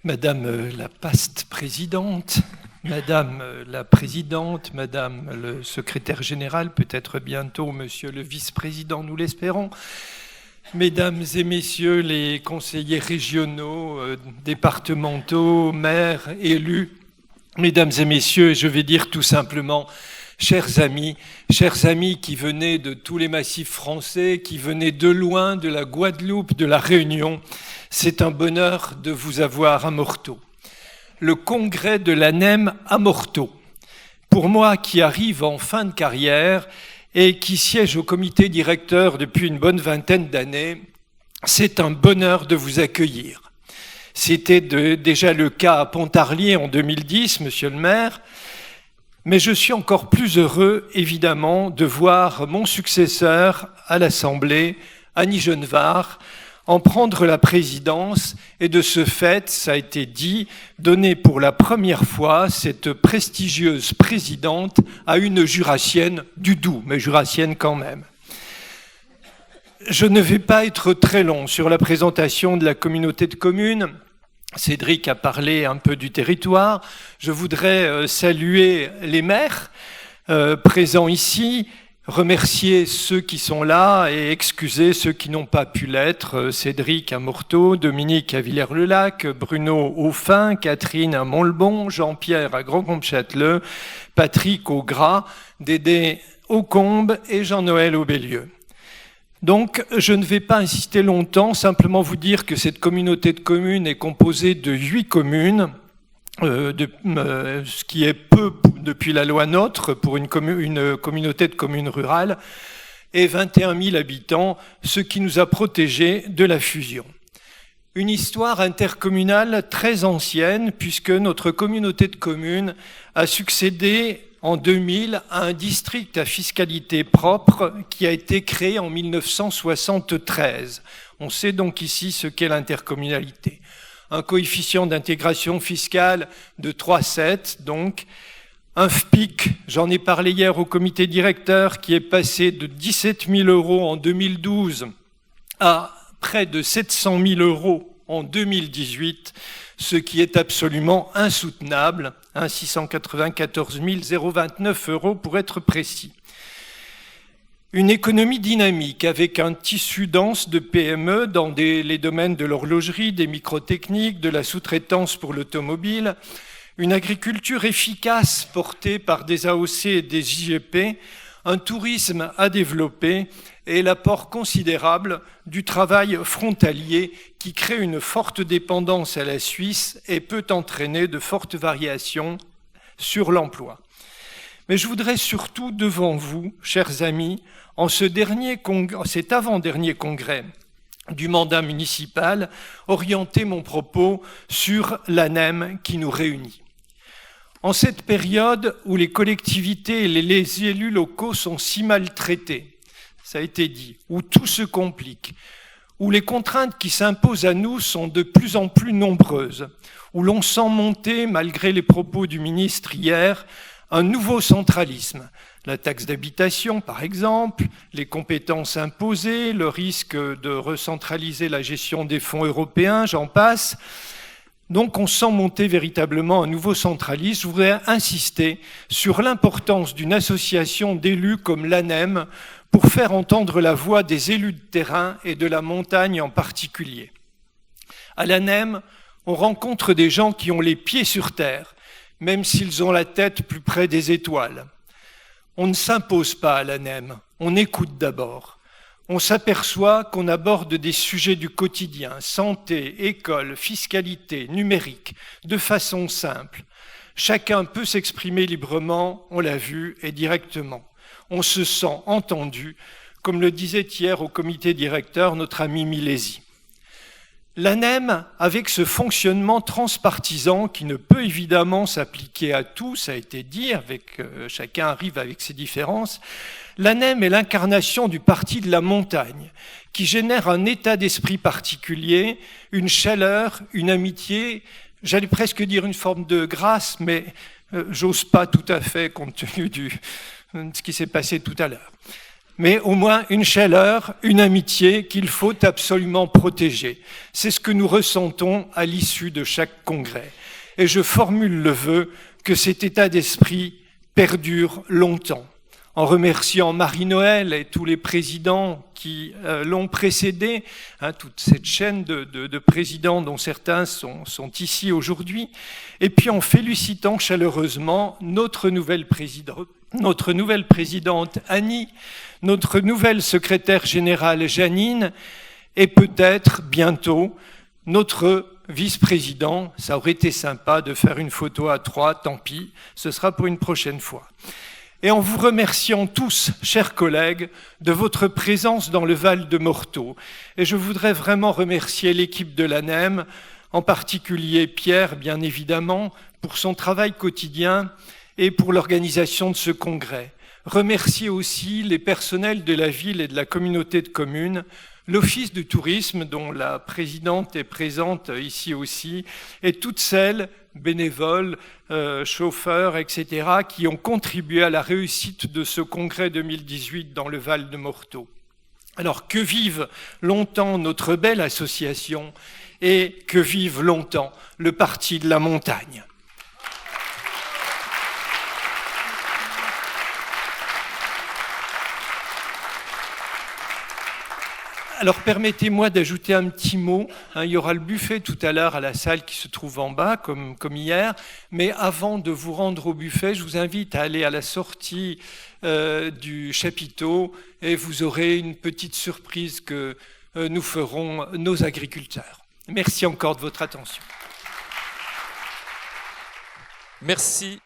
Madame la paste présidente, Madame la présidente, Madame le secrétaire général, peut-être bientôt Monsieur le vice-président, nous l'espérons, Mesdames et Messieurs les conseillers régionaux, départementaux, maires, élus, Mesdames et Messieurs, et je vais dire tout simplement, chers amis qui venaient de tous les massifs français, qui venaient de loin, de la Guadeloupe, de la Réunion, c'est un bonheur de vous avoir à Morteau. Le congrès de l'ANEM à Morteau. Pour moi qui arrive en fin de carrière et qui siège au comité directeur depuis une bonne vingtaine d'années, c'est un bonheur de vous accueillir. C'était déjà le cas à Pontarlier en 2010, monsieur le maire, mais je suis encore plus heureux, évidemment, de voir mon successeur à l'Assemblée, Annie Genevard, en prendre la présidence et de ce fait, ça a été dit, donner pour la première fois cette prestigieuse présidente à une jurassienne du Doubs, mais jurassienne quand même. Je ne vais pas être très long sur la présentation de la communauté de communes. Cédric a parlé un peu du territoire. Je voudrais saluer les maires présents ici, remercier ceux qui sont là et excuser ceux qui n'ont pas pu l'être. Cédric à Morteau, Dominique à Villers-le-Lac, Bruno au Fin, Catherine à Montlebon, Jean-Pierre à Grand-Combe-Châteleux, Patrick au Gras, Dédé au Combe et Jean-Noël au Bélieu. Donc, je ne vais pas insister longtemps, simplement vous dire que cette communauté de communes est composée de 8 communes, ce qui est peu depuis la loi NOTRe pour une communauté de communes rurales, et 21 000 habitants, ce qui nous a protégés de la fusion. Une histoire intercommunale très ancienne, puisque notre communauté de communes a succédé en 2000 à un district à fiscalité propre qui a été créé en 1973. On sait donc ici ce qu'est l'intercommunalité. Un coefficient d'intégration fiscale de 3,7, donc un FPIC, j'en ai parlé hier au comité directeur, qui est passé de 17 000 € en 2012 à près de 700 000 € en 2018, ce qui est absolument insoutenable, 694 029 € pour être précis. Une économie dynamique avec un tissu dense de PME dans les domaines de l'horlogerie, des microtechniques, de la sous-traitance pour l'automobile, une agriculture efficace portée par des AOC et des IGP, un tourisme à développer et l'apport considérable du travail frontalier qui crée une forte dépendance à la Suisse et peut entraîner de fortes variations sur l'emploi. Mais je voudrais surtout devant vous, chers amis, en cet avant-dernier congrès du mandat municipal, orienter mon propos sur l'ANEM qui nous réunit. En cette période où les collectivités et les élus locaux sont si maltraités, ça a été dit, où tout se complique, où les contraintes qui s'imposent à nous sont de plus en plus nombreuses, où l'on sent monter, malgré les propos du ministre hier, un nouveau centralisme. La taxe d'habitation, par exemple, les compétences imposées, le risque de recentraliser la gestion des fonds européens, j'en passe. Donc on sent monter véritablement un nouveau centralisme. Je voudrais insister sur l'importance d'une association d'élus comme l'ANEM pour faire entendre la voix des élus de terrain et de la montagne en particulier. À l'ANEM, on rencontre des gens qui ont les pieds sur terre, même s'ils ont la tête plus près des étoiles. On ne s'impose pas à l'ANEM, on écoute d'abord. On s'aperçoit qu'on aborde des sujets du quotidien, santé, école, fiscalité, numérique, de façon simple. Chacun peut s'exprimer librement, on l'a vu, et directement. On se sent entendu, comme le disait hier au comité directeur notre ami Milési. L'ANEM, avec ce fonctionnement transpartisan qui ne peut évidemment s'appliquer à tous, ça a été dit, chacun arrive avec ses différences, l'ANEM est l'incarnation du parti de la montagne, qui génère un état d'esprit particulier, une chaleur, une amitié, j'allais presque dire une forme de grâce, mais j'ose pas tout à fait compte tenu de ce qui s'est passé tout à l'heure. mais au moins une chaleur, une amitié qu'il faut absolument protéger. C'est ce que nous ressentons à l'issue de chaque congrès. Et je formule le vœu que cet état d'esprit perdure longtemps. En remerciant Marie-Noël et tous les présidents qui l'ont précédée, toute cette chaîne de présidents dont certains sont ici aujourd'hui, et puis en félicitant chaleureusement notre nouvelle présidente Annie, notre nouvelle secrétaire générale Janine, et peut-être bientôt notre vice-président. Ça aurait été sympa de faire une photo à trois, tant pis, ce sera pour une prochaine fois. Et en vous remerciant tous, chers collègues, de votre présence dans le Val de Morteau. Et je voudrais vraiment remercier l'équipe de l'ANEM, en particulier Pierre, bien évidemment, pour son travail quotidien et pour l'organisation de ce congrès. Remercier aussi les personnels de la ville et de la communauté de communes, l'Office du tourisme, dont la présidente est présente ici aussi, et toutes celles, bénévoles, chauffeurs, etc., qui ont contribué à la réussite de ce congrès 2018 dans le Val de Morteau. Alors, que vive longtemps notre belle association et que vive longtemps le Parti de la Montagne. Alors permettez-moi d'ajouter un petit mot. Il y aura le buffet tout à l'heure à la salle qui se trouve en bas, comme hier. Mais avant de vous rendre au buffet, je vous invite à aller à la sortie du chapiteau et vous aurez une petite surprise que nous ferons nos agriculteurs. Merci encore de votre attention. Merci.